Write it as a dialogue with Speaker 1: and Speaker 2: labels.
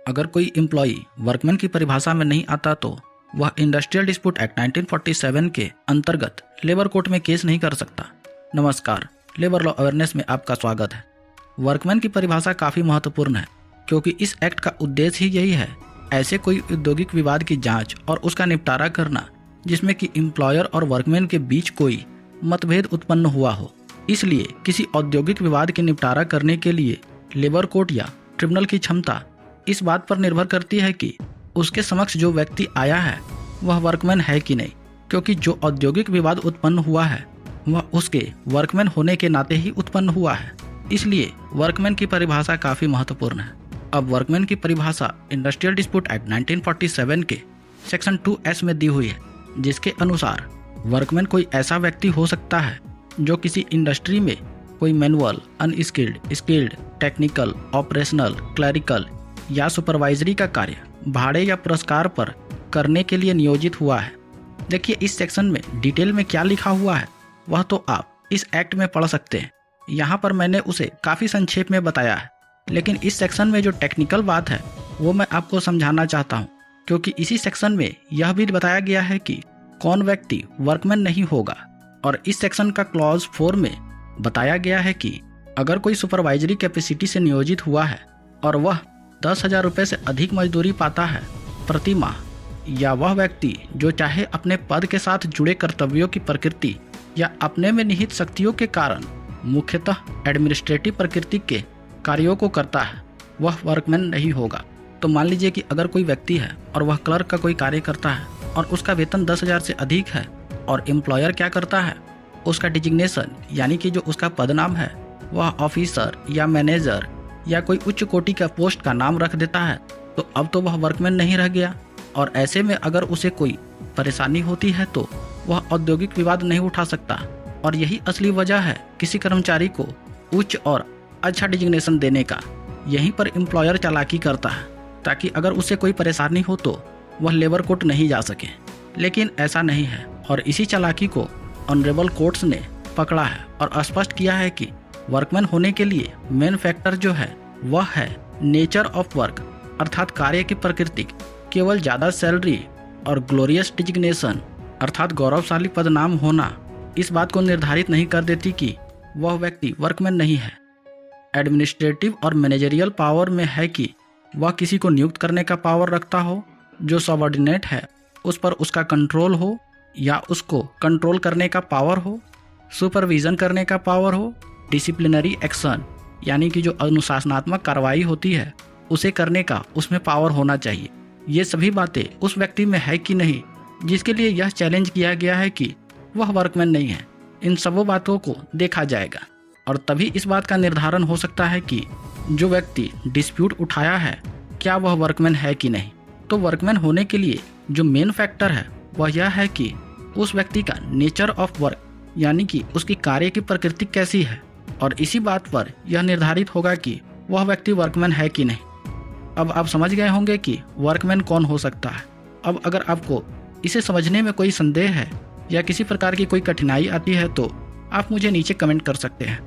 Speaker 1: अगर कोई employee workman की परिभाषा में नहीं आता तो वह इंडस्ट्रियल डिस्प्यूट एक्ट 1947 के अंतर्गत लेबर कोर्ट में केस नहीं कर सकता। नमस्कार, लेबर लॉ अवेयरनेस में आपका स्वागत है। वर्कमैन की परिभाषा काफ़ी महत्वपूर्ण है क्योंकि इस एक्ट का उद्देश्य ही यही है, ऐसे कोई औद्योगिक विवाद की जांच और उसका निपटारा करना जिसमें कि एम्प्लॉयर और वर्कमैन के बीच कोई मतभेद उत्पन्न हुआ हो। इसलिए किसी औद्योगिक विवाद के निपटारा करने के लिए लेबर कोर्ट या ट्रिब्यूनल की क्षमता इस बात पर निर्भर करती है कि उसके समक्ष जो व्यक्ति आया है वह वर्कमैन है कि नहीं, क्योंकि जो औद्योगिक विवाद उत्पन्न हुआ है वह उसके वर्कमैन होने के नाते ही उत्पन्न हुआ है। इसलिए वर्कमैन की परिभाषा काफ़ी महत्वपूर्ण है। अब वर्कमैन की परिभाषा इंडस्ट्रियल डिस्प्यूट एक्ट 1947 के सेक्शन 2S में दी हुई है, जिसके अनुसार वर्कमैन कोई ऐसा व्यक्ति हो सकता है जो किसी इंडस्ट्री में कोई manual, unskilled, skilled, technical, operational, clerical या सुपरवाइजरी का कार्य भाड़े या पुरस्कार पर करने के लिए नियोजित हुआ है। देखिए इस सेक्शन में डिटेल में क्या लिखा हुआ है वह तो आप इस एक्ट में पढ़ सकते हैं। यहाँ पर मैंने उसे काफ़ी संक्षेप में बताया है, लेकिन इस सेक्शन में जो टेक्निकल बात है वो मैं आपको समझाना चाहता हूँ, क्योंकि इसी सेक्शन में यह भी बताया गया है कि कौन व्यक्ति वर्कमैन नहीं होगा। और इस सेक्शन का क्लॉज 4 में बताया गया है कि अगर कोई सुपरवाइजरी कैपेसिटी से नियोजित हुआ है और वह 10,000 रुपये से अधिक मजदूरी पाता है प्रति माह, या वह व्यक्ति जो चाहे अपने पद के साथ जुड़े कर्तव्यों की प्रकृति या अपने में निहित शक्तियों के कारण मुख्यतः एडमिनिस्ट्रेटिव प्रकृति के कार्यों को करता है, वह वर्कमैन नहीं होगा। तो मान लीजिए कि अगर कोई व्यक्ति है और वह क्लर्क का कोई कार्य करता है और उसका वेतन 10,000 से अधिक है, और एम्प्लॉयर क्या करता है, उसका डिजिग्नेशन यानी कि जो उसका पदनाम है वह ऑफिसर या मैनेजर या कोई उच्च कोटि का पोस्ट का नाम रख देता है, तो अब तो वह वर्कमैन नहीं रह गया। और ऐसे में अगर उसे कोई परेशानी होती है तो वह औद्योगिक विवाद नहीं उठा सकता। और यही असली वजह है किसी कर्मचारी को उच्च और अच्छा डिजिग्नेशन देने का। यहीं पर एम्प्लॉयर चालाकी करता है ताकि अगर उसे कोई परेशानी हो तो वह लेबर कोर्ट नहीं जा सके, लेकिन ऐसा नहीं है। और इसी चालाकी को ऑनरेबल कोर्ट्स ने पकड़ा है और स्पष्ट किया है कि वर्कमैन होने के लिए मेन फैक्टर जो है वह है नेचर ऑफ वर्क, अर्थात कार्य की प्रकृति। केवल ज़्यादा सैलरी और ग्लोरियस डिजिग्नेशन अर्थात गौरवशाली पदनाम होना इस बात को निर्धारित नहीं कर देती कि वह व्यक्ति वर्कमैन नहीं है। एडमिनिस्ट्रेटिव और मैनेजरियल पावर में है कि वह किसी को नियुक्त करने का पावर रखता हो, जो सबऑर्डिनेट है उस पर उसका कंट्रोल हो या उसको कंट्रोल करने का पावर हो, सुपरविजन करने का पावर हो, डिसिप्लिनरी एक्शन यानी कि जो अनुशासनात्मक कार्रवाई होती है उसे करने का उसमें पावर होना चाहिए। ये सभी बातें उस व्यक्ति में है कि नहीं जिसके लिए यह चैलेंज किया गया है कि वह वर्कमैन नहीं है। इन सबों बातों को देखा जाएगा और तभी इस बात का निर्धारण हो सकता है कि जो व्यक्ति डिस्प्यूट उठाया है क्या वह वर्कमैन है कि नहीं। तो वर्कमैन होने के लिए जो मेन फैक्टर है वह यह है कि उस व्यक्ति का नेचर ऑफ वर्क यानी कि उसकी कार्य की प्रकृति कैसी है, और इसी बात पर यह निर्धारित होगा कि वह व्यक्ति वर्कमैन है कि नहीं। अब आप समझ गए होंगे कि वर्कमैन कौन हो सकता है। अब अगर आपको इसे समझने में कोई संदेह है या किसी प्रकार की कोई कठिनाई आती है तो आप मुझे नीचे कमेंट कर सकते हैं।